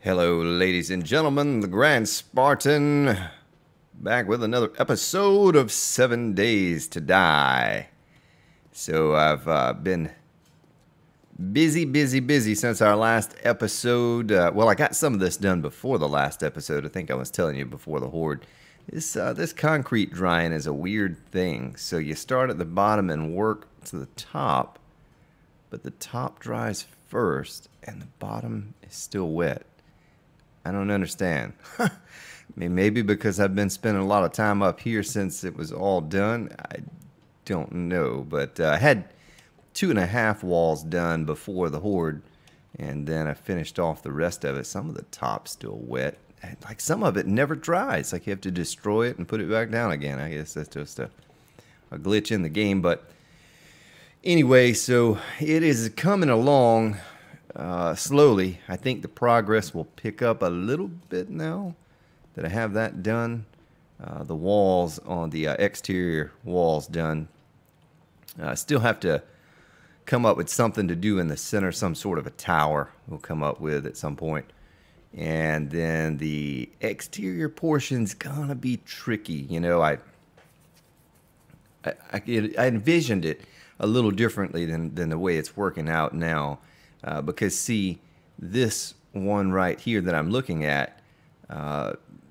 Hello, ladies and gentlemen, the Grand Spartan, back with another episode of 7 Days to Die. So I've been busy since our last episode. Well, I got some of this done before the last episode. I think I was telling you before the horde. This concrete drying is a weird thing. So you start at the bottom and work to the top, but the top dries first and the bottom is still wet. I don't understand. I mean, maybe because I've been spending a lot of time up here since it was all done. I don't know. But I had 2.5 walls done before the horde, and then I finished off the rest of it. Some of the top's still wet. Like some of it never dries. Like you have to destroy it and put it back down again. I guess that's just a glitch in the game. But anyway, so it is coming along. Slowly. I think the progress will pick up a little bit now that I have that done. The walls on the exterior walls done. Still have to come up with something to do in the center, some sort of a tower we'll come up with at some point. And then the exterior portion's gonna be tricky. You know, I envisioned it a little differently than the way it's working out now. Because see, this one right here that I'm looking at,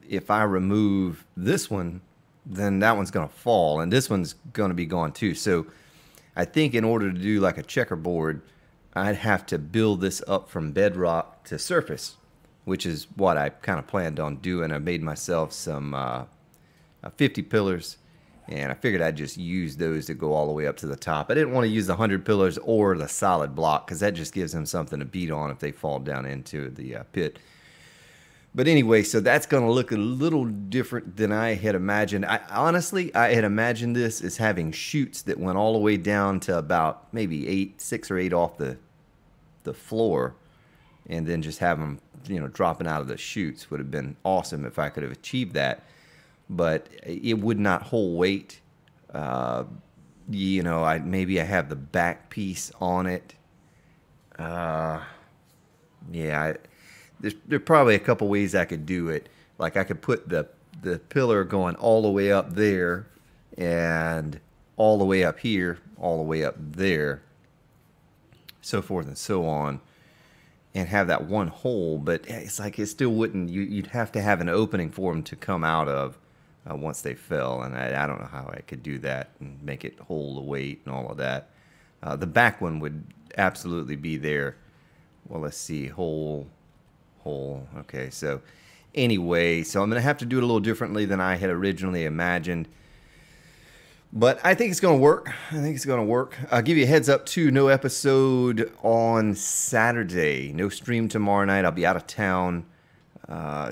if I remove this one, then that one's going to fall, and this one's going to be gone too. So I think in order to do like a checkerboard, I'd have to build this up from bedrock to surface, which is what I kind of planned on doing. I made myself some 50 pillars, and I figured I'd just use those to go all the way up to the top. I didn't want to use the 100 pillars or the solid block because that just gives them something to beat on if they fall down into the pit. But anyway, so that's going to look a little different than I had imagined. Honestly, I had imagined this as having chutes that went all the way down to about maybe 6 or 8 off the floor, and then just have them, dropping out of the chutes. Would have been awesome if I could have achieved that. But it would not hold weight. Maybe I have the back piece on it. There are probably a couple ways I could do it. Like I could put the pillar going all the way up there, and all the way up here, all the way up there, so forth and so on, and have that one hole. But it's like it still wouldn't. You'd have to have an opening for them to come out of. Once they fell, and I don't know how I could do that and make it hold the weight and all of that. The back one would absolutely be there. Well, let's see, hole. Okay, so anyway, so I'm going to have to do it a little differently than I had originally imagined. But I think it's going to work. I'll give you a heads up, too. No episode on Saturday. No stream tomorrow night. I'll be out of town.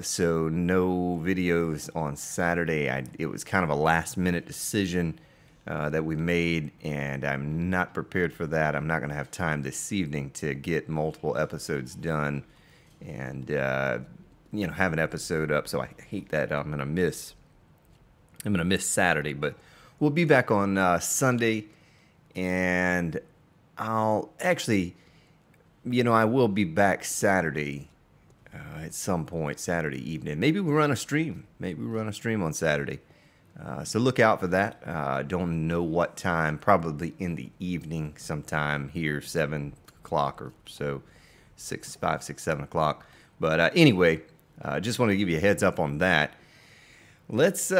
So no videos on Saturday. It was kind of a last-minute decision that we made, and I'm not prepared for that. I'm not going to have time this evening to get multiple episodes done and have an episode up. So I hate that. I'm going to miss Saturday, but we'll be back on Sunday, and I'll actually, I will be back Saturday. At some point Saturday evening. Maybe we run a stream. On Saturday. So look out for that. Don't know what time. Probably in the evening sometime here, 7 o'clock or so. 5, 6, 7 o'clock. But anyway, just want to give you a heads up on that. Let's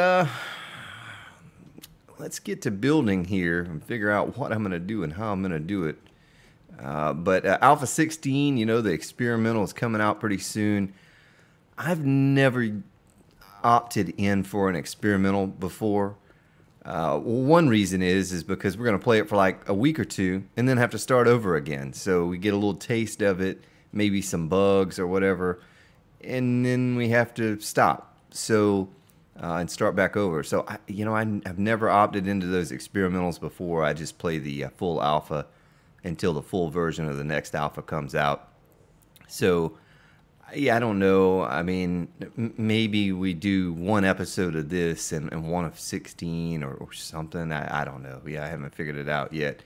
get to building here and figure out what I'm going to do and how I'm going to do it. But Alpha 16, the experimental is coming out pretty soon. I've never opted in for an experimental before. One reason is because we're going to play it for like a week or two and then have to start over again. So we get a little taste of it, maybe some bugs or whatever, and then we have to stop. So and start back over. So I've never opted into those experimentals before. I just play the full alpha until the full version of the next alpha comes out. So, yeah, I don't know. I mean, maybe we do one episode of this and one of 16 or something. I don't know. Yeah, I haven't figured it out yet.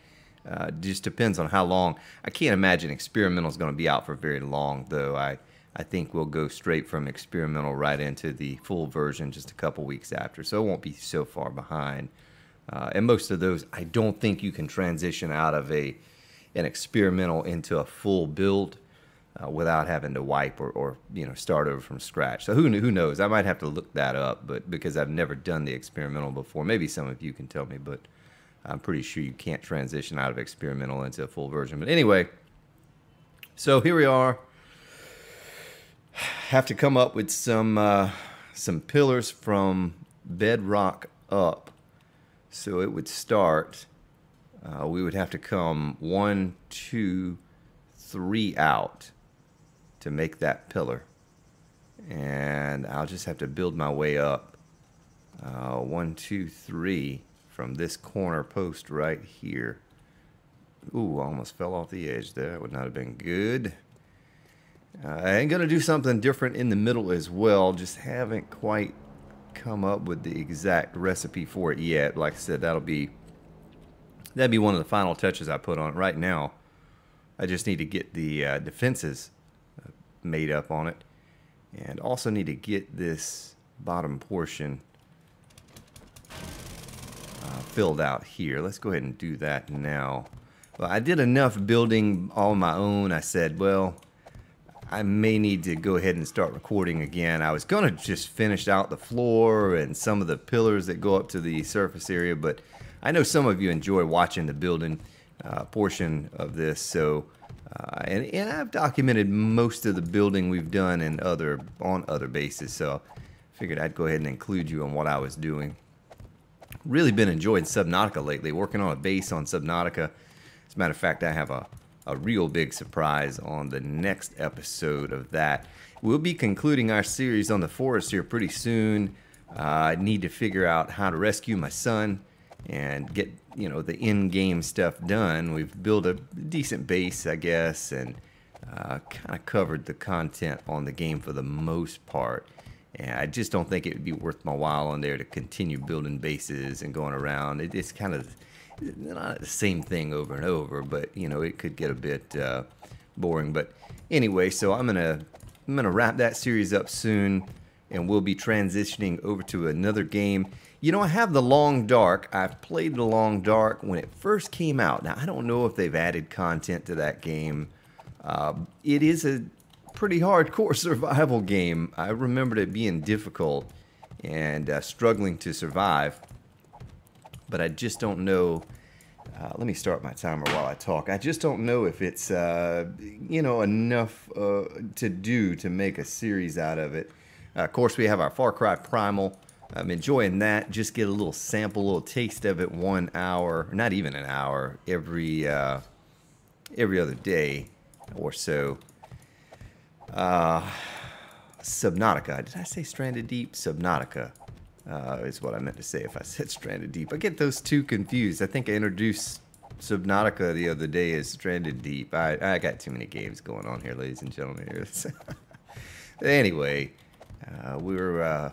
Just depends on how long. I can't imagine experimental is going to be out for very long, though. I think we'll go straight from experimental right into the full version just a couple weeks after. So it won't be so far behind. And most of those, I don't think you can transition out of an experimental into a full build without having to wipe or start over from scratch. So who knows? I might have to look that up, but because I've never done the experimental before, maybe some of you can tell me, but I'm pretty sure you can't transition out of experimental into a full version. But anyway, so here we are. Have to come up with some pillars from bedrock up. So it would start, we would have to come 1, 2, 3 out to make that pillar. And I'll just have to build my way up. 1, 2, 3 from this corner post right here. Ooh, I almost fell off the edge there. That would not have been good. I am going to do something different in the middle as well. Just haven't quite come up with the exact recipe for it yet. Like I said, that'd be one of the final touches I put on it. Right now, I just need to get the defenses made up on it, and also need to get this bottom portion filled out here. Let's go ahead and do that now. Well, I did enough building all on my own. I said, well, I may need to go ahead and start recording again. I was going to just finish out the floor and some of the pillars that go up to the surface area, but I know some of you enjoy watching the building portion of this. So, and I've documented most of the building we've done on other bases. So I figured I'd go ahead and include you on what I was doing. Really been enjoying Subnautica lately, working on a base on Subnautica. As a matter of fact, I have a real big surprise on the next episode of that. We'll be concluding our series on the forest here pretty soon. I need to figure out how to rescue my son and get the in-game stuff done. We've built a decent base, I guess, and kind of covered the content on the game for the most part. And I just don't think it would be worth my while on there to continue building bases and going around. It's kind of not the same thing over and over, but it could get a bit boring. But anyway, so I'm gonna wrap that series up soon, and we'll be transitioning over to another game. I have the Long Dark. I've played the Long Dark when it first came out. Now I don't know if they've added content to that game. It is a pretty hardcore survival game. I remembered it being difficult and struggling to survive. But I just don't know. Let me start my timer while I talk. I just don't know if it's enough to do to make a series out of it. Of course, we have our Far Cry Primal. I'm enjoying that. Just get a little sample, a little taste of it 1 hour, not even an hour, every other day or so. Subnautica. Did I say Stranded Deep? Subnautica. Is what I meant to say if I said Stranded Deep. I get those two confused. I think I introduced Subnautica the other day as Stranded Deep. I got too many games going on here, ladies and gentlemen. Anyway, we're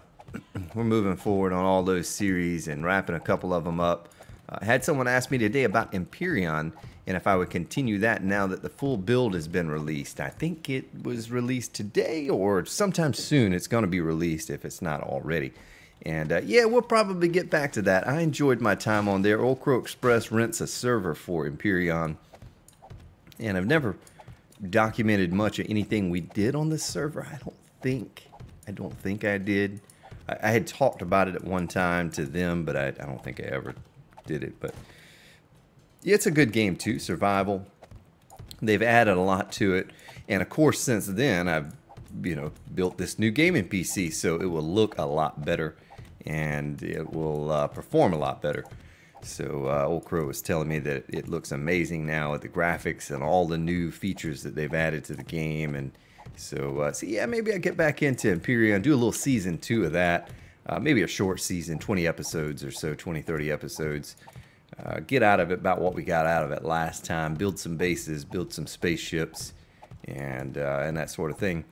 moving forward on all those series and wrapping a couple of them up. I had someone ask me today about Empyrean and if I would continue that now that the full build has been released. I think it was released today or sometime soon. It's going to be released if it's not already. And yeah, we'll probably get back to that. I enjoyed my time on there. Old Crow Express rents a server for Empyrean. And I've never documented much of anything we did on this server. I don't think I did. I had talked about it at one time to them, but I don't think I ever did it. But yeah, it's a good game too, survival. They've added a lot to it. And of course, since then, I've built this new gaming PC, so it will look a lot better and it will perform a lot better. So Old Crow was telling me that it looks amazing now with the graphics and all the new features that they've added to the game. And so yeah, maybe I get back into Empyrean, do a little season 2 of that. Maybe a short season, 20 episodes or so, 20, 30 episodes. Get out of it about what we got out of it last time. Build some bases, build some spaceships, and that sort of thing.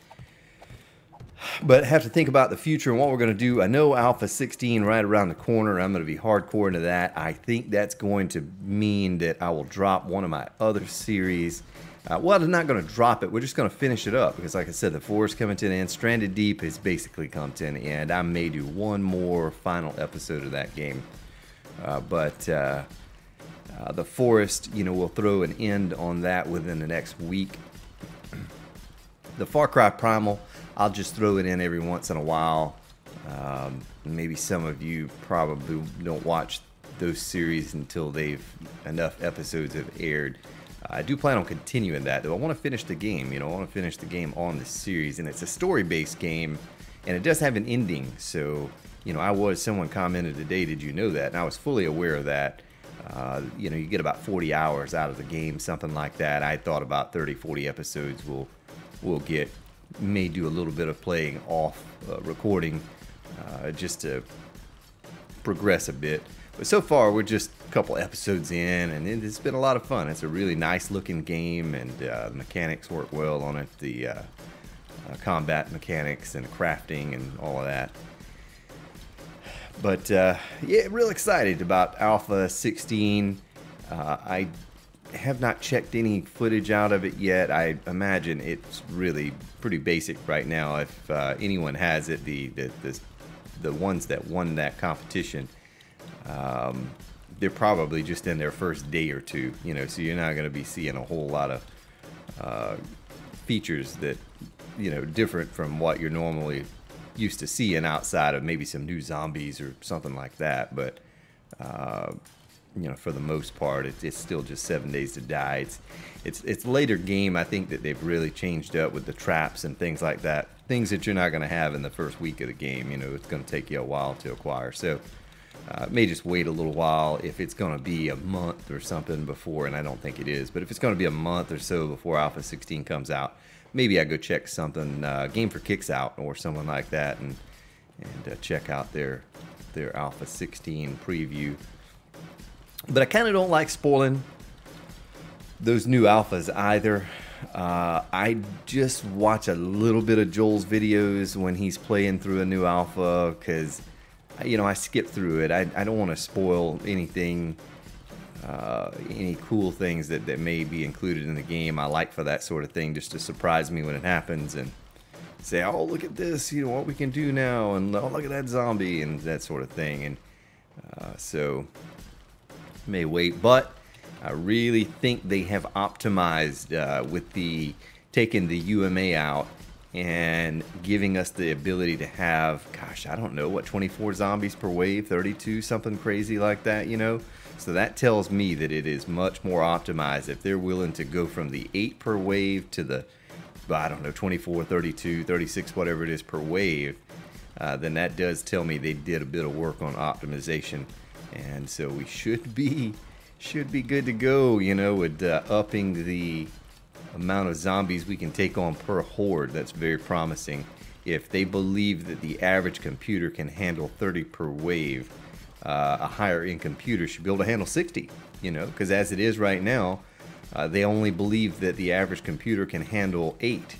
But have to think about the future and what we're going to do. I know Alpha 16 right around the corner. I'm going to be hardcore into that. I think that's going to mean that I will drop one of my other series Well, I'm not going to drop it. We're just going to finish it up because, like I said, the forest coming to an end. Stranded Deep has basically come to an end. I may do one more final episode of that game. But the forest, you know, we'll throw an end on that within the next week. The Far Cry Primal, I'll just throw it in every once in a while. Maybe some of you probably don't watch those series until enough episodes have aired. I do plan on continuing that, though. I want to finish the game, you know, I want to finish the game on this series, and it's a story-based game, and it does have an ending, so, you know, someone commented today, did you know that? And I was fully aware of that. You know, you get about 40 hours out of the game, something like that. I thought about 30, 40 episodes we'll get. May do a little bit of playing off recording just to progress a bit. But so far, we're just a couple episodes in, and it's been a lot of fun. It's a really nice-looking game, and the mechanics work well on it. The combat mechanics and crafting and all of that. But, yeah, real excited about Alpha 16. I have not checked any footage out of it yet. I imagine it's really pretty basic right now. If anyone has it, the ones that won that competition, they're probably just in their first day or two, you know, so you're not going to be seeing a whole lot of features that, you know, different from what you're normally used to seeing outside of maybe some new zombies or something like that. But you know, for the most part, it's still just 7 days to die. It's later game. I think that they've really changed up with the traps and things like that. Things that you're not going to have in the first week of the game. You know, it's going to take you a while to acquire. So may just wait a little while if it's going to be a month or something before, and I don't think it is. But if it's going to be a month or so before Alpha 16 comes out, maybe I go check something, Game for Kicks out or something like that, and check out their Alpha 16 preview. But I kind of don't like spoiling those new alphas either. I just watch a little bit of Joel's videos when he's playing through a new alpha because, you know, I skip through it. I don't want to spoil anything, any cool things that may be included in the game. I like for that sort of thing just to surprise me when it happens and say, oh, look at this, you know, what we can do now, and oh, look at that zombie, and that sort of thing. And so may wait, but I really think they have optimized with taking the UMA out and giving us the ability to have, gosh, I don't know, what, 24 zombies per wave, 32, something crazy like that, you know? So that tells me that it is much more optimized. If they're willing to go from the 8 per wave to the, I don't know, 24, 32, 36, whatever it is per wave, then that does tell me they did a bit of work on optimization. And so we should be good to go, you know, with upping the amount of zombies we can take on per horde. That's very promising. If they believe that the average computer can handle 30 per wave, a higher end computer should be able to handle 60, you know, because as it is right now, they only believe that the average computer can handle 8.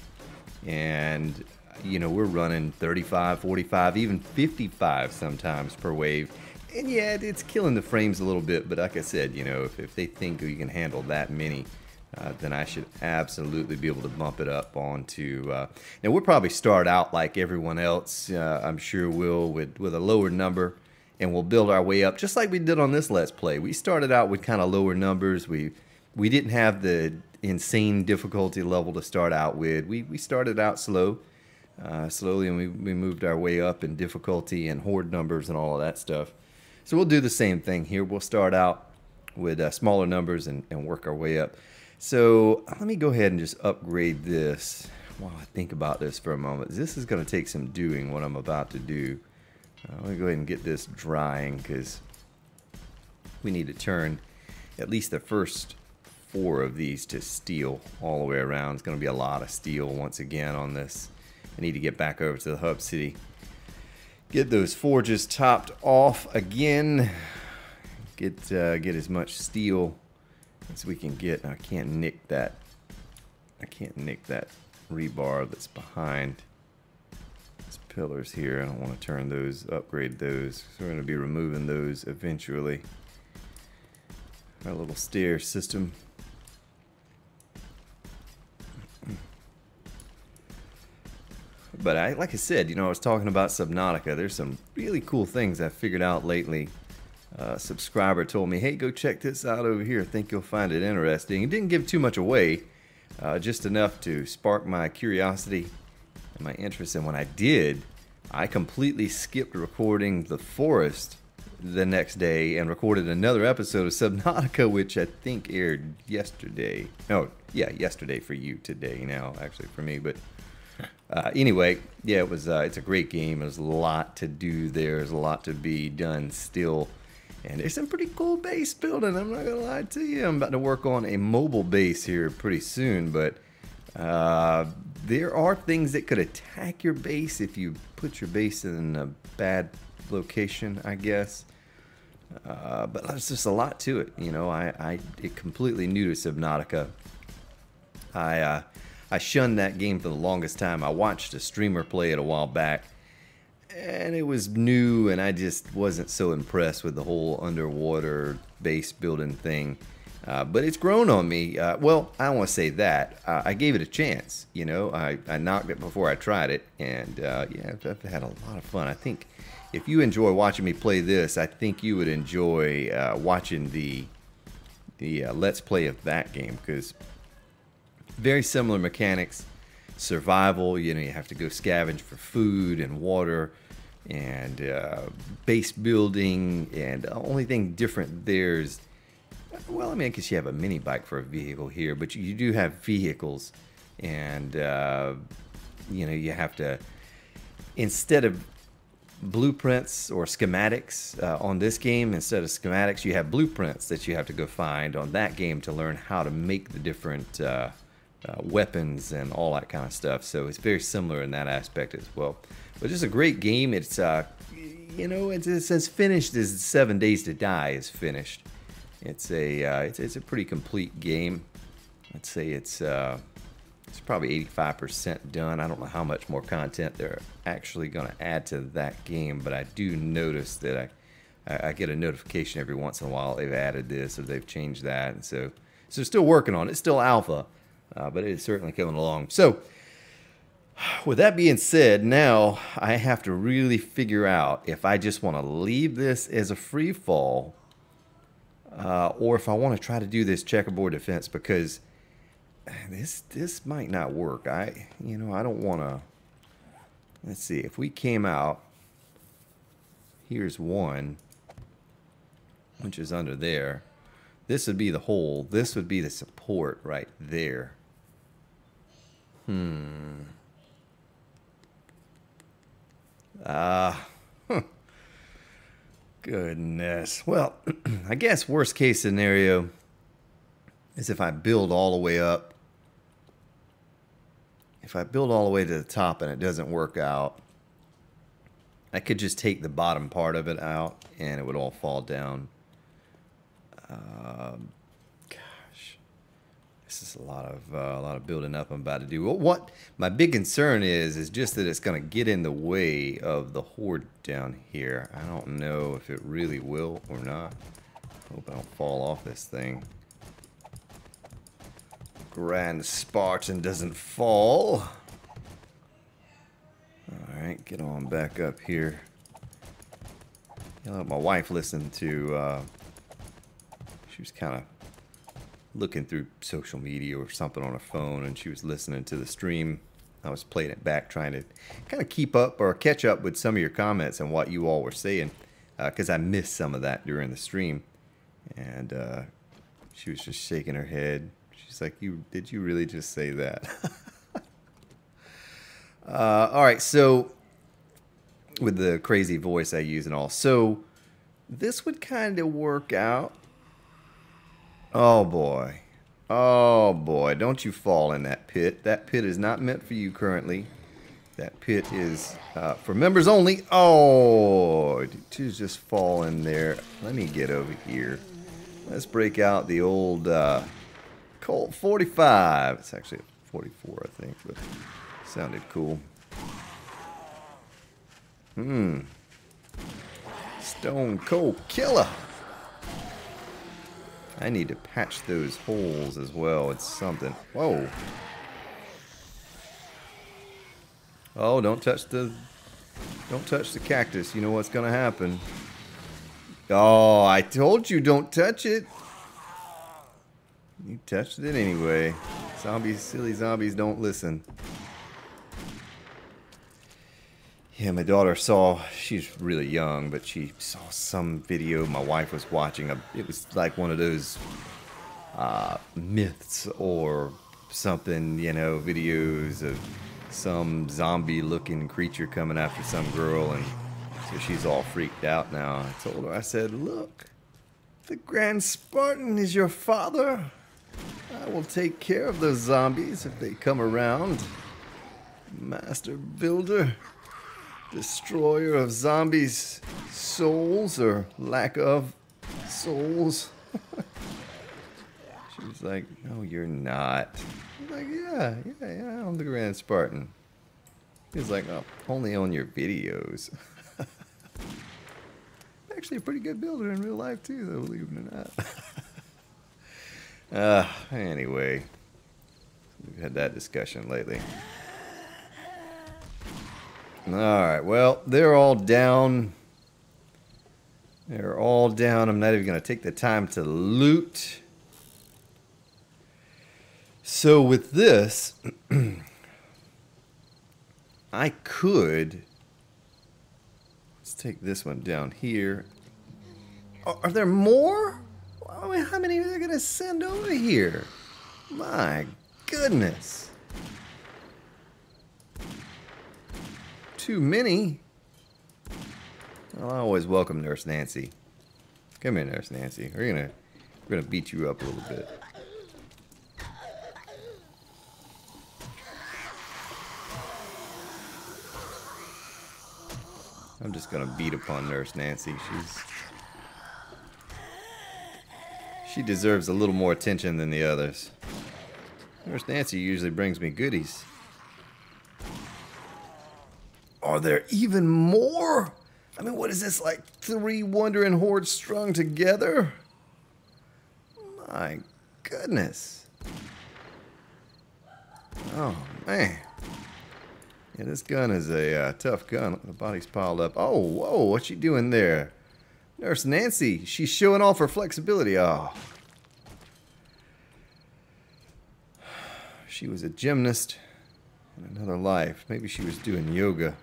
And, you know, we're running 35, 45, even 55 sometimes per wave. And yeah, it's killing the frames a little bit, but like I said, you know, if they think you can handle that many, then I should absolutely be able to bump it up onto, now we'll probably start out like everyone else, I'm sure will, with a lower number, and we'll build our way up, just like we did on this Let's Play. We started out with kind of lower numbers. We didn't have the insane difficulty level to start out with. We started out slowly, and we moved our way up in difficulty and horde numbers and all of that stuff. So we'll do the same thing here. We'll start out with smaller numbers and work our way up. So let me go ahead and just upgrade this while I think about this for a moment. This is going to take some doing, what I'm about to do. Let me go ahead and get this drying because we need to turn at least the first 4 of these to steel all the way around. It's going to be a lot of steel once again on this. I need to get back over to the hub city. Get those forges topped off again. Get as much steel as we can get. I can't nick that. I can't nick that rebar that's behind these pillars here. I don't want to turn those, upgrade those. So we're going to be removing those eventually. Our little stair system. But like I said, I was talking about Subnautica. There's some really cool things I figured out lately. A subscriber told me, hey, go check this out over here. I think you'll find it interesting. It didn't give too much away, just enough to spark my curiosity and my interest. And when I did, I completely skipped recording the forest the next day and recorded another episode of Subnautica, which I think aired yesterday. Oh, yeah, yesterday for you, today now, actually for me. But anyway, yeah, it's a great game. There's a lot to do there. There's a lot to be done still. And there's some pretty cool base building, I'm not going to lie to you. I'm about to work on a mobile base here pretty soon, but there are things that could attack your base if you put your base in a bad location, I guess. But there's just a lot to it, it completely new to Subnautica. I shunned that game for the longest time. I watched a streamer play it a while back, and it was new, and I just wasn't so impressed with the whole underwater base building thing. But it's grown on me. Well, I don't want to say that. I gave it a chance, I knocked it before I tried it, and yeah, I've had a lot of fun. I think if you enjoy watching me play this, I think you would enjoy watching the Let's Play of that game, because very similar mechanics. Survival, you have to go scavenge for food and water, and base building, and the only thing different there is, well, I mean, I guess you have a mini bike for a vehicle here, but you do have vehicles, and you have to, instead of blueprints or schematics on this game, instead of schematics, you have blueprints that you have to go find on that game to learn how to make the different weapons and all that kind of stuff. So it's very similar in that aspect as well. But it's a great game. It's it's as finished as 7 Days to Die is finished. It's a pretty complete game. I'd say it's probably 85% done. I don't know how much more content they're actually going to add to that game, but I do notice that I get a notification every once in a while they've added this or they've changed that, and so still working on it. It's still alpha, but it is certainly coming along. So with that being said, now I have to really figure out if I just want to leave this as a free fall, or if I want to try to do this checkerboard defense, because this might not work. I don't want to. Let's see, if we came out, here's one, which is under there. This would be the hole. This would be the support right there. Goodness. Well, I guess worst case scenario is if I build all the way up. If I build all the way to the top and it doesn't work out, I could just take the bottom part of it out and it would all fall down. Gosh, this is a lot of building up I'm about to do. What my big concern is just that it's going to get in the way of the horde down here. I don't know if it really will or not. Hope I don't fall off this thing. Grand Spartan doesn't fall. Alright, get on back up here. My wife listened to, she was kind of looking through social media or something on her phone, and she was listening to the stream. I was playing it back, trying to kind of keep up or catch up with some of your comments and what you all were saying, because I missed some of that during the stream. And she was just shaking her head. She's like, did you really just say that? All right, so with the crazy voice I use and all. So this would kind of work out. Oh boy. Oh boy, don't you fall in that pit. That pit is not meant for you currently. That pit is for members only. Oh, to just fall in there. Let me get over here. Let's break out the old Colt 45. It's actually a 44, I think, but sounded cool. Stone Cold Killer. I need to patch those holes as well. It's something. Whoa. Oh, don't touch the cactus. You know what's gonna happen. Oh, I told you don't touch it. You touched it anyway. Zombies, silly zombies don't listen. Yeah, my daughter saw, she's really young, but she saw some video my wife was watching. It was like one of those myths or something, you know, videos of some zombie-looking creature coming after some girl, and so she's all freaked out now. I told her, I said, look, the Grand Spartan is your father. I will take care of those zombies if they come around. Master Builder. Destroyer of zombies' souls, or lack of souls. She was like, no, you're not. I'm like, yeah, I'm the Grand Spartan. He's like, oh, only on your videos. Actually a pretty good builder in real life too, though, believe it or not. Anyway, we've had that discussion lately. Alright, well, they're all down. They're all down. I'm not even going to take the time to loot. So with this, I could... Let's take this one down here. Are there more? I mean, how many are they going to send over here? My goodness. Too many. Well, I always welcome Nurse Nancy. Come here, Nurse Nancy. We're gonna beat you up a little bit. I'm just gonna beat upon Nurse Nancy. She deserves a little more attention than the others. Nurse Nancy usually brings me goodies. Are there even more? I mean, what is this, like 3 wandering hordes strung together? My goodness. Oh, man. Yeah, this gun is a tough gun. Look, the body's piled up. Oh, whoa, what's she doing there? Nurse Nancy, she's showing off her flexibility. Oh. She was a gymnast in another life. Maybe she was doing yoga.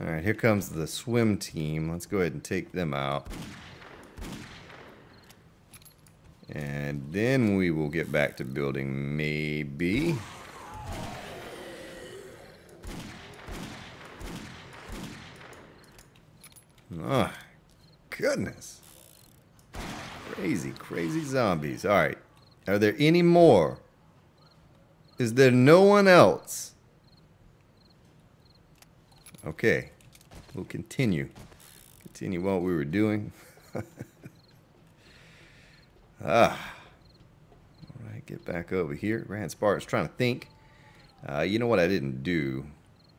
Alright, here comes the swim team. Let's go ahead and take them out. And then we will get back to building, maybe. Oh, goodness. Crazy, crazy zombies. Alright, are there any more? Is there no one else? Okay, we'll continue. Continue what we were doing. Alright, get back over here. Grand Spartan's trying to think. You know what I didn't do?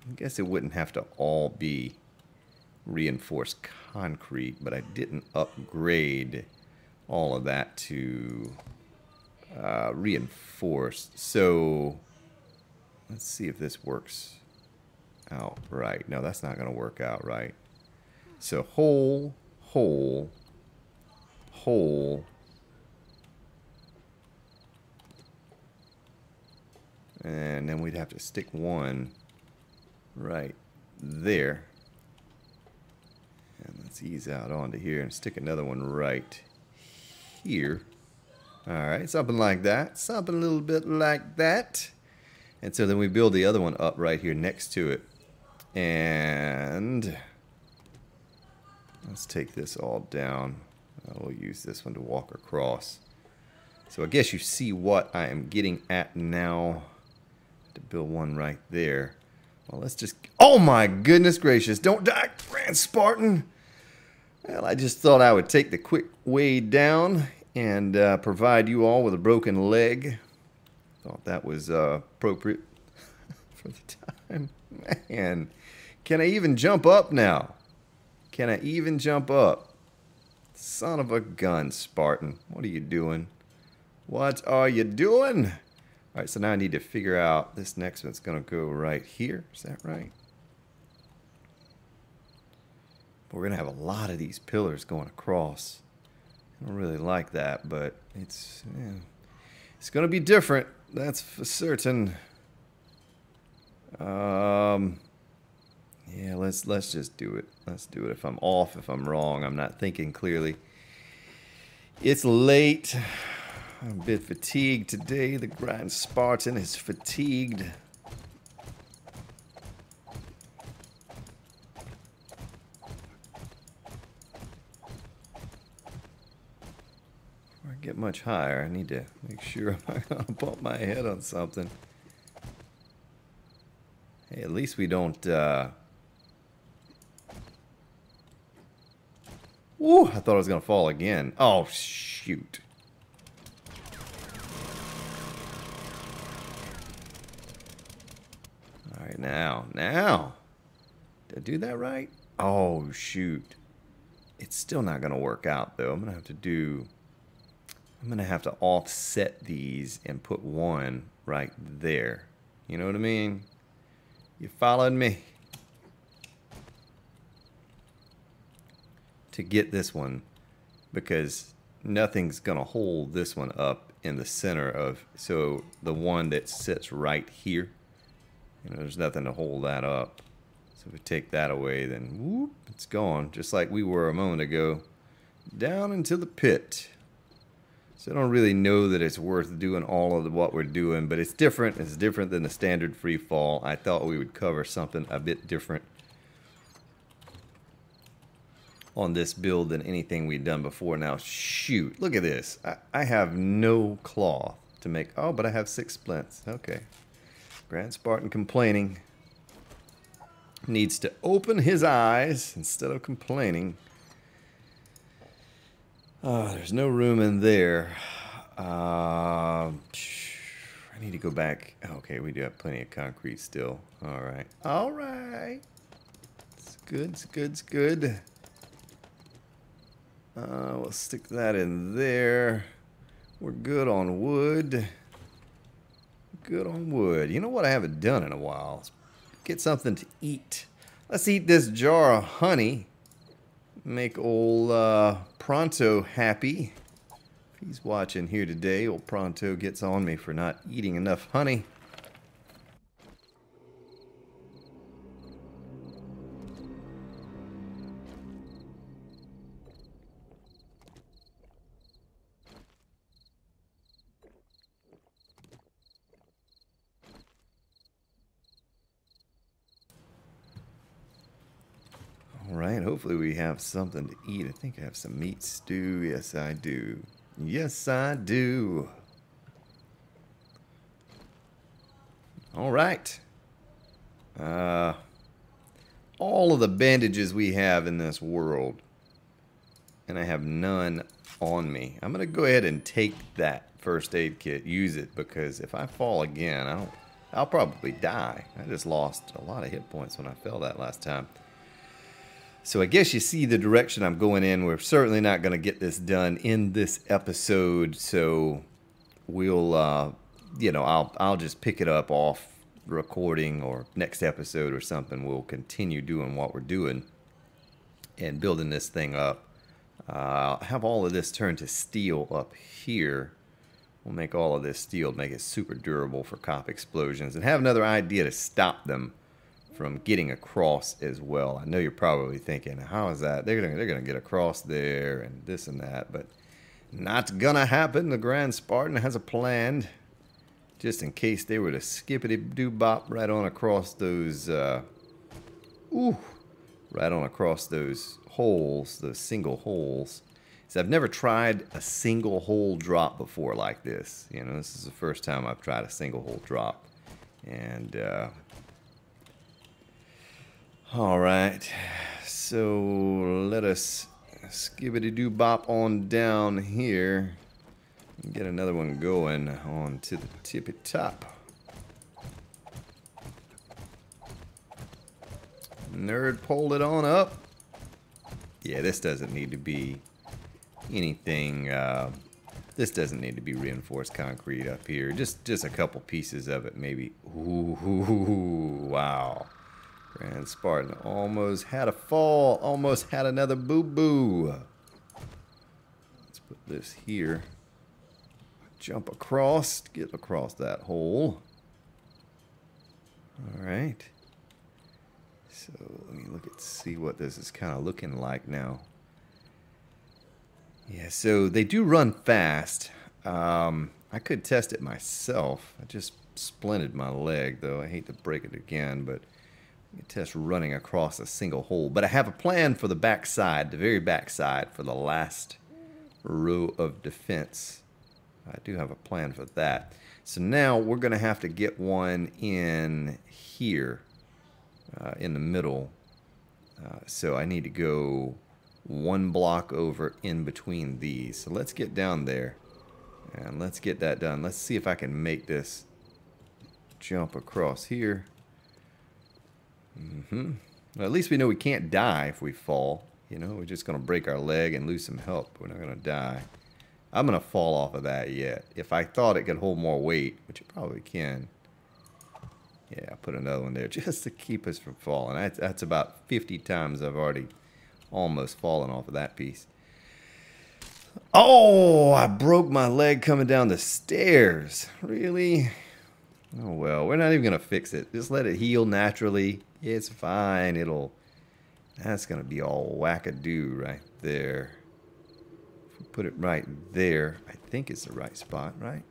I guess it wouldn't have to all be reinforced concrete, but I didn't upgrade all of that to reinforced. So, let's see if this works out right. No, that's not going to work out right. So hole, hole, hole, and then we'd have to stick one right there, and let's ease out onto here and stick another one right here. Alright, something like that, something a little bit like that. And so then we build the other one up right here next to it. And let's take this all down. We'll use this one to walk across. So I guess you see what I am getting at now. To build one right there. Well, let's just... Oh my goodness gracious! Don't die, Grand Spartan! Well, I just thought I would take the quick way down and provide you all with a broken leg. Thought that was appropriate for the time. Man, can I even jump up now? Can I even jump up? Son of a gun, Spartan. What are you doing? What are you doing? Alright, so now I need to figure out this next one's going to go right here. Is that right? But we're going to have a lot of these pillars going across. I don't really like that, but it's going to be different. That's for certain. Yeah, let's just do it. Let's do it. If I'm off, if I'm wrong, I'm not thinking clearly. It's late. I'm a bit fatigued today. The grind Spartan is fatigued. Before I get much higher, I need to make sure I'm not going to bump my head on something. Hey, at least we don't... Woo! I thought I was going to fall again. Oh, shoot. Alright, now. Did I do that right? Oh, shoot. It's still not going to work out, though. I'm going to have to offset these and put one right there. You know what I mean? You followed me? To get this one, because nothing's gonna hold this one up in the center of, so the one that sits right here, you know, there's nothing to hold that up. So if we take that away, then whoop, it's gone, just like we were a moment ago, down into the pit. So I don't really know that it's worth doing all of what we're doing, but it's different. It's different than the standard free fall. I thought we would cover something a bit different on this build than anything we've done before. Now, shoot, look at this. I have no cloth to make. Oh, but I have 6 splints. Okay. Grand Spartan complaining. Needs to open his eyes instead of complaining. Oh, there's no room in there. I need to go back. Okay, we do have plenty of concrete still. All right. All right. It's good. It's good. It's good. We'll stick that in there. We're good on wood. Good on wood. You know what I haven't done in a while? Get something to eat. Let's eat this jar of honey. Make old Pronto happy. If he's watching here today, old Pronto gets on me for not eating enough honey. Alright, hopefully we have something to eat. I think I have some meat stew. Yes, I do. Yes, I do. Alright. All of the bandages we have in this world, and I have none on me. I'm going to go ahead and take that first aid kit, use it, because if I fall again, I'll probably die. I just lost a lot of hit points when I fell that last time. So I guess you see the direction I'm going in. We're certainly not going to get this done in this episode, so we'll, you know, I'll just pick it up off recording or next episode or something. We'll continue doing what we're doing and building this thing up. Have all of this turned to steel up here. We'll make all of this steel, make it super durable for cop explosions, and have another idea to stop them from getting across as well. I know you're probably thinking, how is that? They're gonna get across there and this and that, but not gonna happen. The Grand Spartan has a plan, just in case they were to skippity-doo-bop right on across those, right on across those holes, those single holes. So I've never tried a single hole drop before like this. You know, this is the first time I've tried a single hole drop, and all right, so let us skibbity-doo-bop on down here and get another one going on to the tippy top. Nerd, pulled it on up. Yeah, this doesn't need to be anything. This doesn't need to be reinforced concrete up here. Just a couple pieces of it, maybe. Ooh, wow. Grand Spartan almost had a fall. Almost had another boo-boo. Let's put this here. Jump across. Get across that hole. Alright. So let me see what this is kind of looking like now. Yeah, so they do run fast. I could test it myself. I just splinted my leg, though. I hate to break it again, but I can test running across a single hole. But I have a plan for the back side, the very back side, for the last row of defense. I do have a plan for that. So now we're going to have to get one in here, in the middle. So I need to go one block over in between these. So let's get down there and let's get that done. Let's see if I can make this jump across here. Well, at least we know we can't die if we fall. You know, we're just going to break our leg and lose some help. We're not going to die. I'm going to fall off of that yet. If I thought it could hold more weight, which it probably can. Yeah, I'll put another one there just to keep us from falling. That's about 50 times I've already almost fallen off of that piece. Oh, I broke my leg coming down the stairs. Really? Oh, well, we're not even going to fix it. Just let it heal naturally. It's fine. That's going to be all wackadoo right there. If we put it right there, I think it's the right spot, right?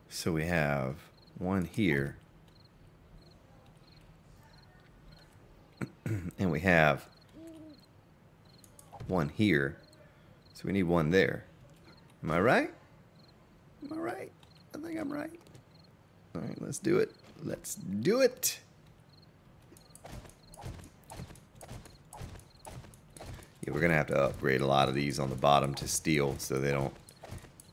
So we have one here. And we have one here. So we need one there. Am I right? Am I right? I think I'm right. All right, let's do it. Let's do it. Yeah, we're going to have to upgrade a lot of these on the bottom to steel so they don't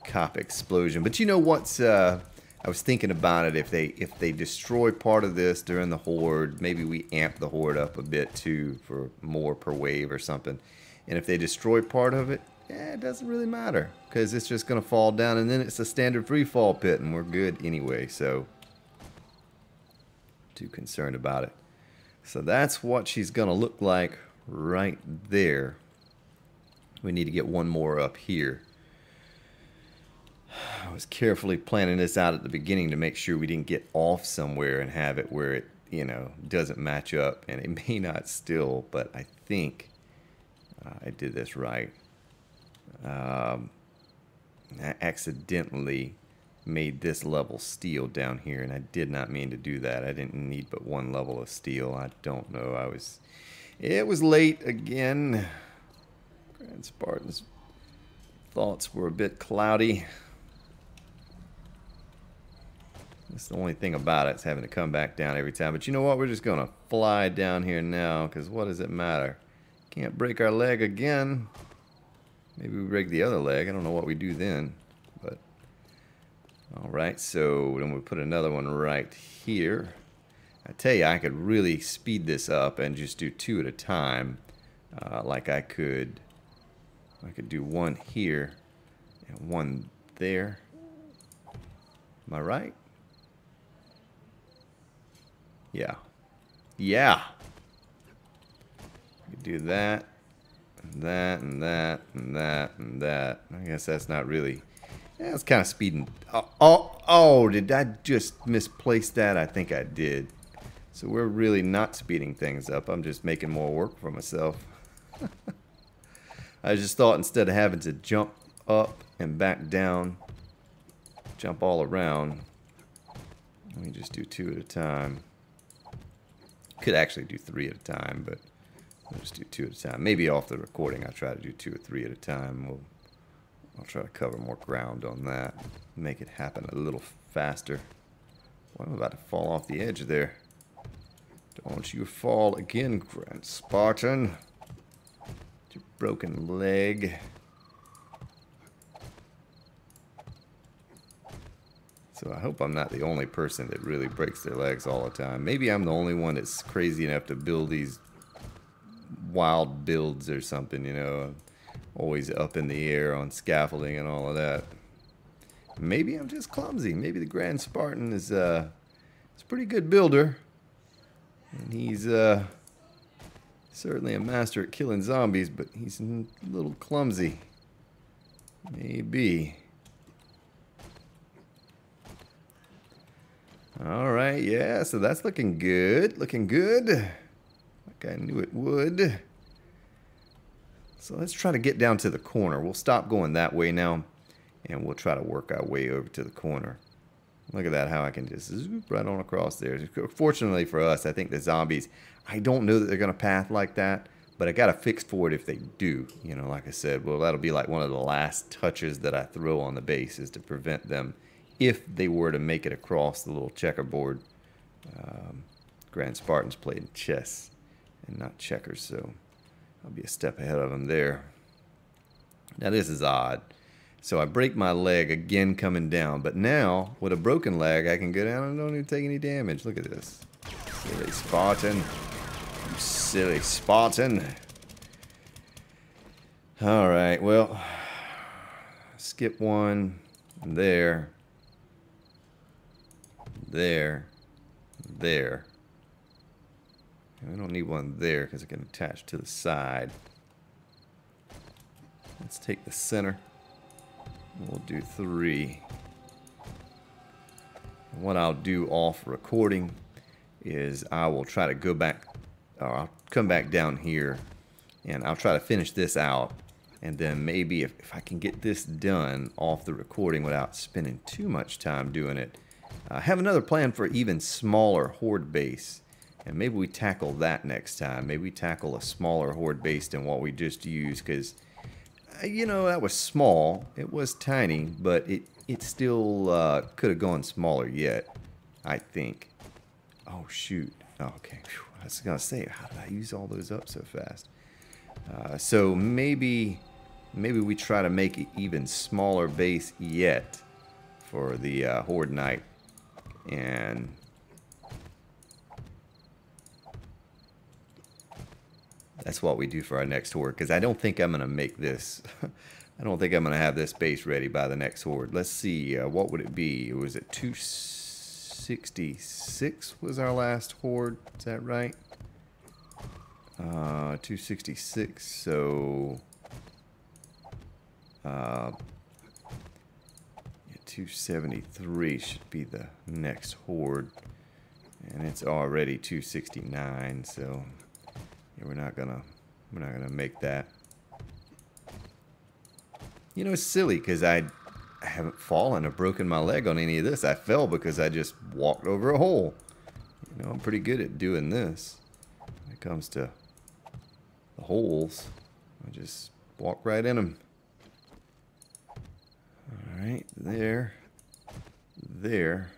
cop explosion. But you know what's... I was thinking about it, if they destroy part of this during the horde, maybe we amp the horde up a bit too for more per wave or something. And if they destroy part of it, it doesn't really matter because it's just going to fall down and then it's a standard free fall pit and we're good anyway. So, too concerned about it. So that's what she's going to look like right there. We need to get one more up here. I was carefully planning this out at the beginning to make sure we didn't get off somewhere and have it where it, you know, doesn't match up. And it may not still, but I think I did this right. I accidentally made this level steel down here, and I did not mean to do that. I didn't need but one level of steel. I don't know. It was late again. Grand Spartan's thoughts were a bit cloudy. That's the only thing about it, is having to come back down every time. But you know what? We're just going to fly down here now, because what does it matter? Can't break our leg again. Maybe we break the other leg. I don't know what we do then. But alright, so then we put another one right here. I tell you, I could really speed this up and just do two at a time. Like I could do one here and one there. Am I right? Yeah. Yeah. We could do that, and that, and that, and that, and that. I guess that's not really... Yeah, it's kind of speeding. Oh, did I just misplace that? I think I did. So we're really not speeding things up. I'm just making more work for myself. I just thought instead of having to jump up and back down, jump all around, let me just do two at a time. Could actually do three at a time, but I'll just do two at a time. Maybe off the recording I'll try to do two or three at a time. I'll try to cover more ground on that. Make it happen a little faster. Well, I'm about to fall off the edge there. Don't you fall again, Grand Spartan. Your broken leg. So I hope I'm not the only person that really breaks their legs all the time. Maybe I'm the only one that's crazy enough to build these wild builds or something, you know. Always up in the air on scaffolding and all of that. Maybe I'm just clumsy. Maybe the Grand Spartan is a pretty good builder. And he's certainly a master at killing zombies, but he's a little clumsy. Maybe. Alright, yeah, so that's looking good. Looking good. Like I knew it would. So let's try to get down to the corner. We'll stop going that way now, and we'll try to work our way over to the corner. Look at that, how I can just zoop right on across there. Fortunately for us, I think the zombies, I don't know that they're going to path like that, but I got a fix for it if they do. You know, like I said, well, that'll be like one of the last touches that I throw on the base is to prevent them if they were to make it across the little checkerboard. Grand Spartans played chess and not checkers, so I'll be a step ahead of them there. Now this is odd. So I break my leg again coming down, but now with a broken leg I can go down and don't even take any damage. Look at this. Silly Spartan. You silly Spartan. Alright, well, skip one. There. There. There. And we don't need one there because it can attach to the side. Let's take the center. We'll do 3. And what I'll do off recording is I will try to go back, or I'll come back down here and I'll try to finish this out. And then maybe if I can get this done off the recording without spending too much time doing it, I have another plan for even smaller horde base. And maybe we tackle that next time. Maybe we tackle a smaller horde base than what we just used, because you know, that was small. It was tiny, but it still could have gone smaller yet, I think. Oh, shoot. Oh, okay. Whew. I was going to say, how did I use all those up so fast? So maybe we try to make an even smaller base yet for the Horde Knight. And that's what we do for our next horde, because I don't think I'm going to make this. I don't think I'm going to have this base ready by the next horde. Let's see, what would it be? It was at 266 was our last horde. Is that right? 266, so... yeah, 273 should be the next horde. And it's already 269, so... yeah, we're not gonna make that. You know, it's silly because I haven't fallen or broken my leg on any of this. I fell because I just walked over a hole. You know, I'm pretty good at doing this. When it comes to the holes, I just walk right in them. All right, there, there.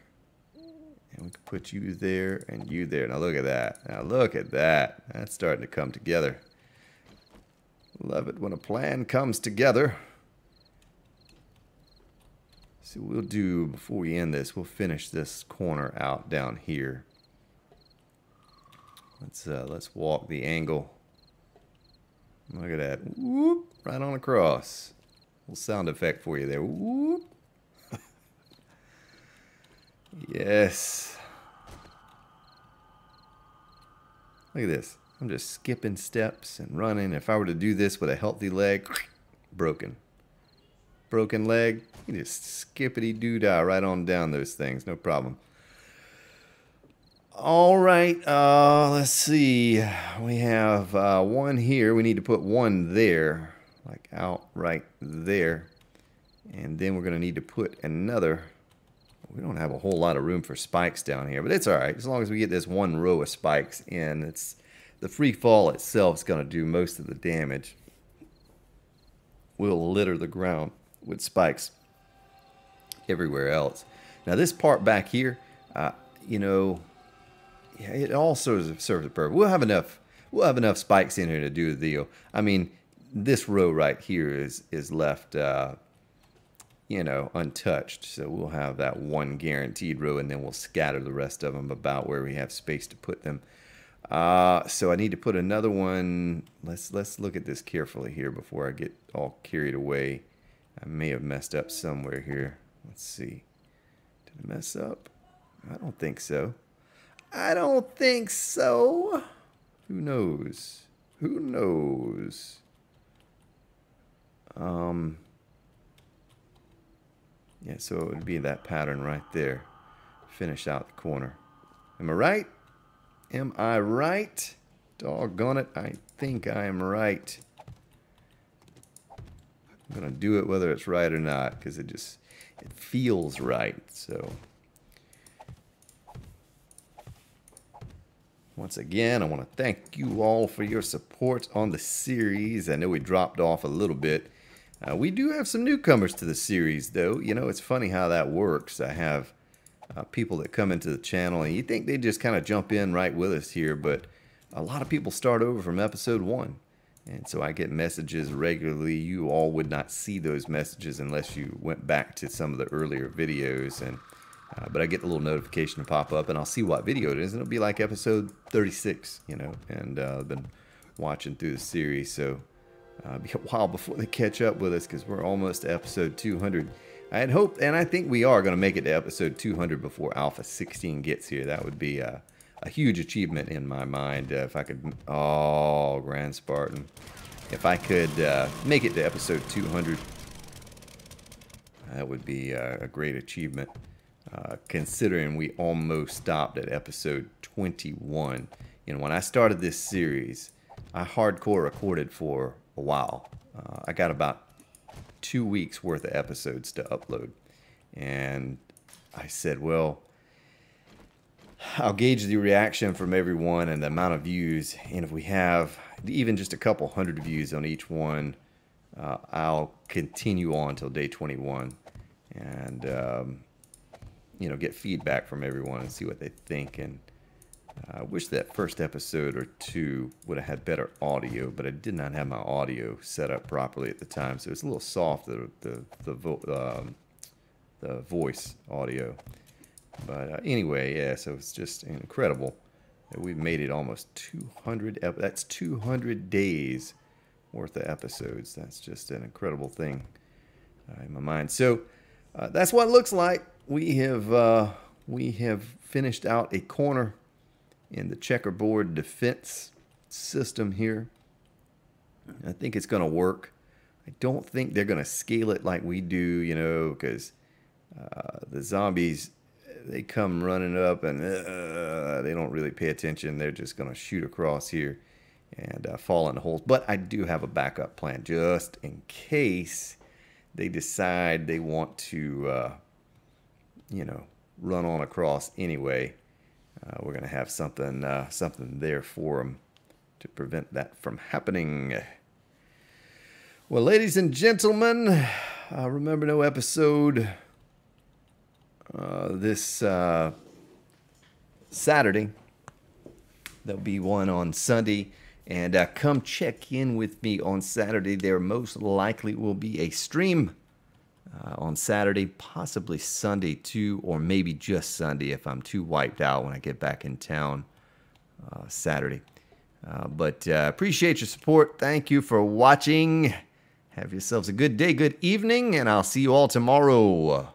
And we can put you there and you there. Now look at that. Now look at that. That's starting to come together. Love it when a plan comes together. So we'll do, before we end this, we'll finish this corner out down here. Let's walk the angle. Look at that. Whoop, right on across. Little sound effect for you there. Whoop. Yes. Look at this. I'm just skipping steps and running. If I were to do this with a healthy leg, broken. Broken leg, you just skippity-doo-dah right on down those things. No problem. All right. Let's see. We have one here. We need to put one there. Like out right there. And then we're going to need to put another... we don't have a whole lot of room for spikes down here, but it's all right. As long as we get this one row of spikes in, it's the free fall itself is going to do most of the damage. We'll litter the ground with spikes everywhere else. Now this part back here, you know, yeah, it all serves a purpose. We'll have enough spikes in here to do the deal. I mean, this row right here is left. You know, untouched. So we'll have that one guaranteed row, and then we'll scatter the rest of them about where we have space to put them. So I need to put another one. Let's look at this carefully here before I get all carried away. I may have messed up somewhere here. Let's see. Did I mess up? I don't think so. I don't think so. Who knows? Who knows? Yeah, so it would be that pattern right there. Finish out the corner. Am I right? Am I right? Doggone it, I think I am right. I'm going to do it whether it's right or not, because it feels right. So, once again, I want to thank you all for your support on the series. I know we dropped off a little bit. We do have some newcomers to the series, though. You know, it's funny how that works. I have people that come into the channel, and you think they just kind of jump in right with us here, but a lot of people start over from episode 1. And so I get messages regularly. You all would not see those messages unless you went back to some of the earlier videos. And but I get the little notification to pop up, and I'll see what video it is, and it'll be like episode 36, you know, and I've been watching through the series, so it'll be a while before they catch up with us, because we're almost to episode 200. I had hoped, and I think we are going to make it to episode 200 before Alpha 16 gets here. That would be a huge achievement in my mind if I could. Oh, Grand Spartan. If I could make it to episode 200, that would be a great achievement, considering we almost stopped at episode 21. You know, when I started this series, I hardcore recorded for a while. I got about 2 weeks worth of episodes to upload, and I said, well, I'll gauge the reaction from everyone and the amount of views, and if we have even just a couple hundred views on each one, I'll continue on till day 21 and you know, get feedback from everyone and see what they think. And I wish that first episode or 2 would have had better audio, but I did not have my audio set up properly at the time, so it's a little soft, the voice audio. But anyway, yeah, so it's just incredible that we've made it almost 200. That's 200 days worth of episodes. That's just an incredible thing in my mind. So that's what it looks like. We have finished out a corner in the checkerboard defense system here. I think it's going to work. I don't think they're going to scale it like we do, you know, because the zombies, they come running up and they don't really pay attention. They're just going to shoot across here and fall in the holes. But I do have a backup plan just in case they decide they want to, you know, run on across anyway. We're going to have something there for them to prevent that from happening. Well, ladies and gentlemen, remember, no episode this Saturday. There'll be one on Sunday, and come check in with me on Saturday. There most likely will be a stream on Saturday, possibly Sunday too, or maybe just Sunday if I'm too wiped out when I get back in town Saturday. But appreciate your support. Thank you for watching. Have yourselves a good day, good evening, and I'll see you all tomorrow.